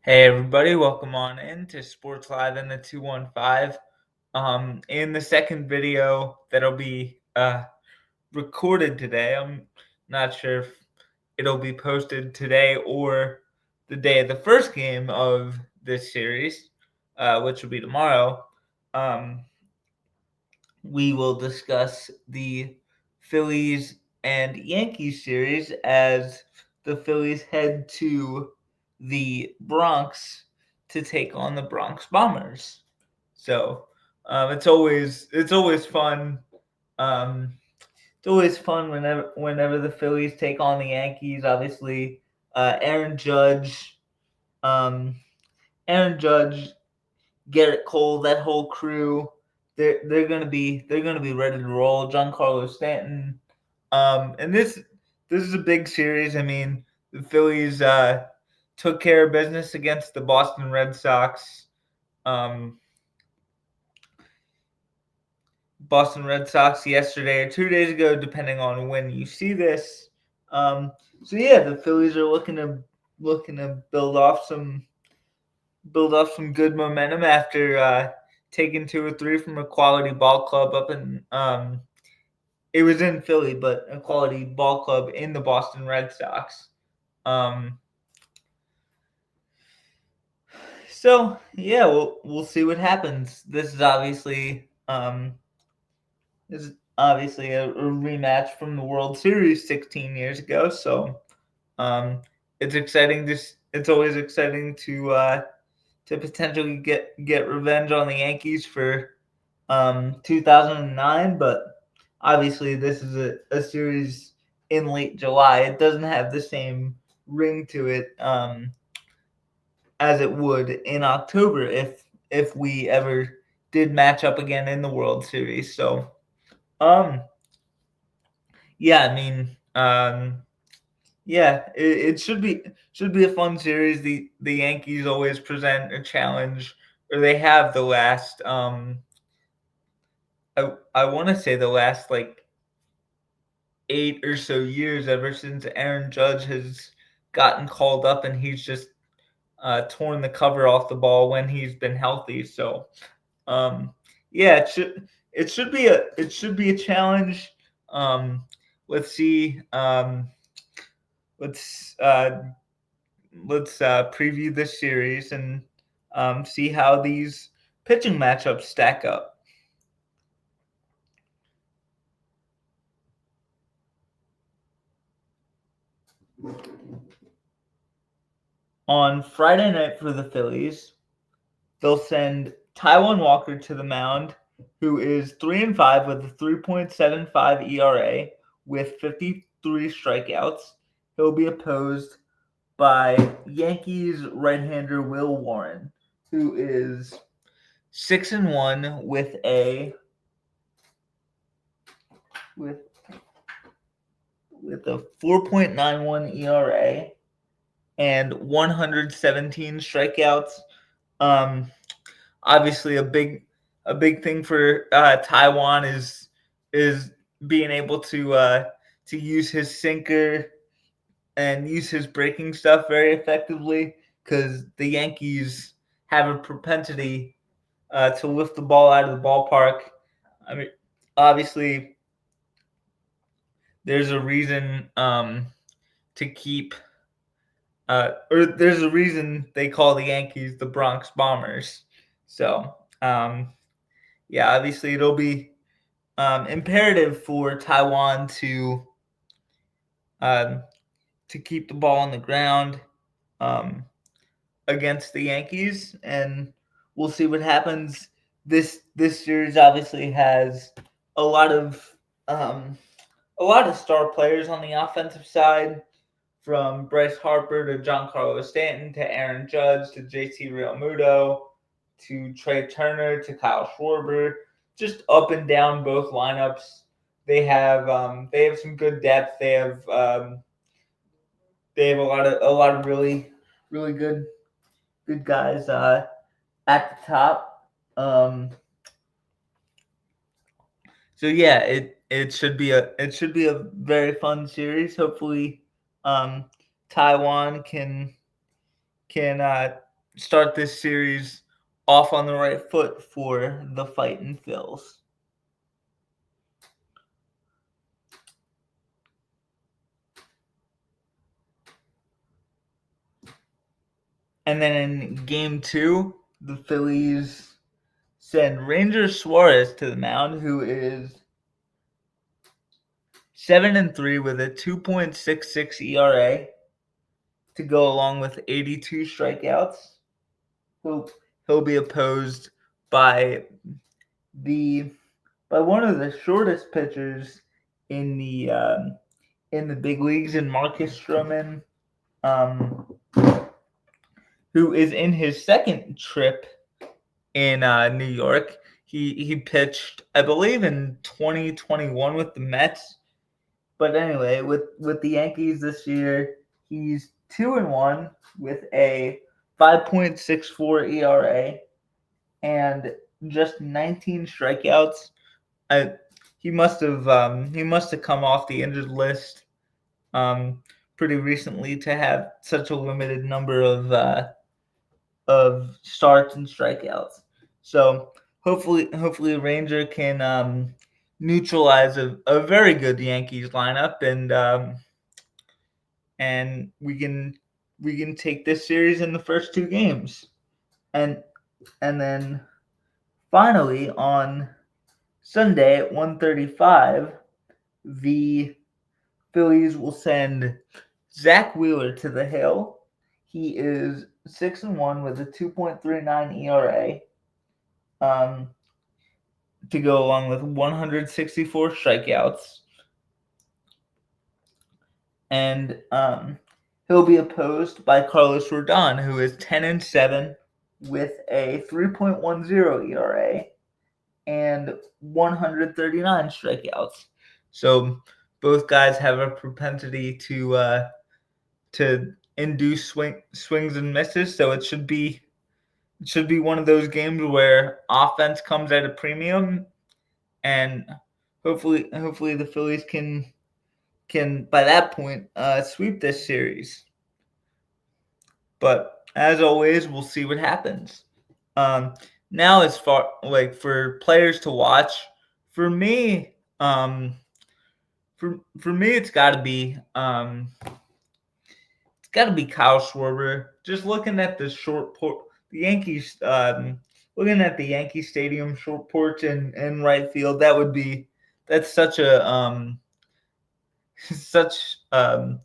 Hey everybody, welcome on in to Sports Live in the 215. In the second video that'll be recorded today, I'm not sure if it'll be posted today or the day of the first game of this series, which will be tomorrow. Um, we will discuss the Phillies and Yankees series as the Phillies head to the Bronx to take on the Bronx Bombers. So it's always fun. Um, it's always fun whenever the Phillies take on the Yankees. Obviously, Aaron Judge, um, Aaron Judge Garrett Cole, that whole crew, they're gonna be ready to roll. Giancarlo Stanton, and this is a big series. I mean, the Phillies took care of business against the Boston Red Sox. Um, Boston Red Sox yesterday or 2 days ago, depending on when you see this. So yeah, the Phillies are looking to build off some good momentum after taking 2 or 3 from a quality ball club up in it was in Philly, but a quality ball club in the Boston Red Sox. Um, so yeah, we'll see what happens. This is obviously a rematch from the World Series 16 years ago. So um, it's exciting. It's always exciting to potentially get revenge on the Yankees for 2009, but obviously this is a series in late July. It doesn't have the same ring to it as it would in October if we ever did match up again in the World Series. So um yeah, I mean yeah, it should be a fun series. The Yankees always present a challenge, or they have the last I want to say the last like 8 or so years, ever since Aaron Judge has gotten called up, and he's just torn the cover off the ball when he's been healthy. So um, yeah, it should be a challenge. Um, let's see. Let's uh, let's preview this series and see how these pitching matchups stack up. On Friday night for the Phillies, they'll send Taijuan Walker to the mound, who is 3-5 with a 3.75 ERA with 53 strikeouts. He'll be opposed by Yankees right-hander Will Warren, who is 6-1 with with a 4.91 ERA and 117 strikeouts. Um, Obviously, a big thing for Taijuan is being able to use his sinker and use his breaking stuff very effectively, because the Yankees have a propensity to lift the ball out of the ballpark. I mean, obviously, there's a reason to keep or there's a reason they call the Yankees the Bronx Bombers. So, yeah, obviously it'll be imperative for Taijuan um, to keep the ball on the ground um, against the Yankees, and we'll see what happens. This series obviously has a lot of um, a lot of star players on the offensive side, from Bryce Harper to Giancarlo Stanton to Aaron Judge to JT Realmuto to Trey Turner to Kyle Schwarber, just up and down both lineups. They have some good depth. They have a lot of really good guys at the top. So yeah, it should be a very fun series. Hopefully, Taijuan can start this series off on the right foot for the Fightin' Phils. And then in game 2, the Phillies send Ranger Suarez to the mound, who is 7-3 with a 2.66 ERA, to go along with 82 strikeouts. He'll be opposed by one of the shortest pitchers in the big leagues, in Marcus Stroman, who is in his second trip in New York. He pitched, I believe, in 2021 with the Mets. But anyway, with the Yankees this year, he's 2-1 with a 5.64 ERA and just 19 strikeouts. He must have come off the injured list pretty recently to have such a limited number of starts and strikeouts. So hopefully Ranger can neutralize a very good Yankees lineup, and we can take this series in the first 2 games. And then finally on Sunday at 1:35, the Phillies will send Zach Wheeler to the hill. He is 6-1 with a 2.39 ERA, to go along with 164 strikeouts. And he'll be opposed by Carlos Rodon, who is 10-7 with a 3.10 ERA and 139 strikeouts. So both guys have a propensity to induce swings and misses. So it should be one of those games where offense comes at a premium, and hopefully the Phillies can by that point sweep this series. But as always, we'll see what happens. Now, as far like for players to watch, for me, it's got to be Kyle Schwarber. Just looking at the short port, the Yankees, looking at the Yankee Stadium short porch in right field, that's such a such an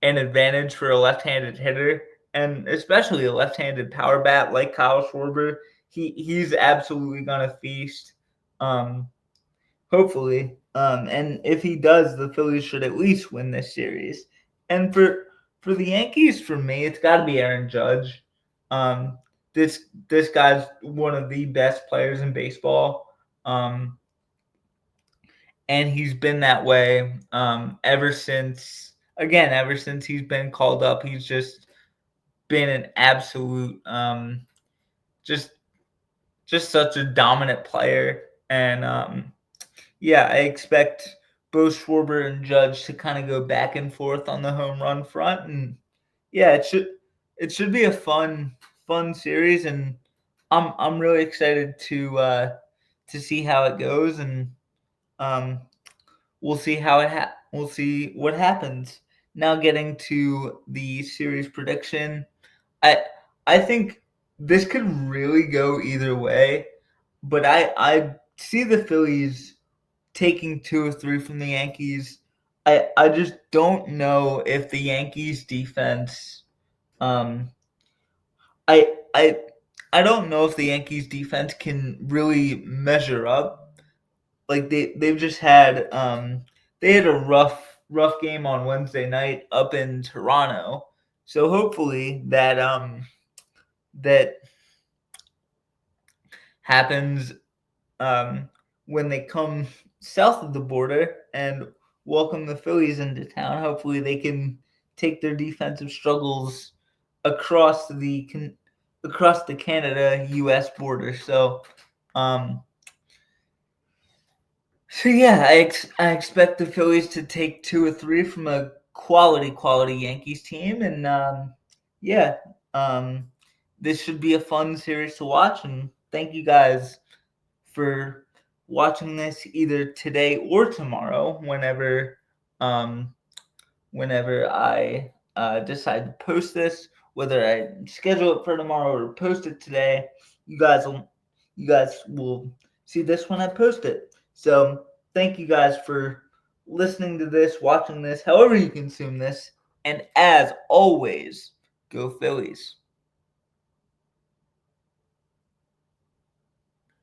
advantage for a left-handed hitter, and especially a left-handed power bat like Kyle Schwarber. He's absolutely gonna feast. Hopefully, and if he does, the Phillies should at least win this series. And for the Yankees, for me, it's got to be Aaron Judge. This guy's one of the best players in baseball. And he's been that way ever since he's been called up. He's just been an absolute just such a dominant player. And I expect both Schwarber and Judge to kind of go back and forth on the home run front. And it should be a fun series, and I'm really excited to see how it goes. And we'll see we'll see what happens. Now, getting to the series prediction, I think this could really go either way, but I see the Phillies taking 2 or 3 from the Yankees. I just don't know if the Yankees defense I I I don't know if the Yankees defense can really measure up. Like they've just had they had a rough game on Wednesday night up in Toronto. So hopefully that happens when they come south of the border and welcome the Phillies into town. Hopefully they can take their defensive struggles across the Canada-U.S. border. So I expect the Phillies to take 2 or 3 from a quality Yankees team, and this should be a fun series to watch, and thank you guys for watching this either today or tomorrow, um, whenever I decide to post this, whether I schedule it for tomorrow or post it today. You guys will see this when I post it. So thank you guys for listening to this, watching this, however you consume this, and as always, go Phillies.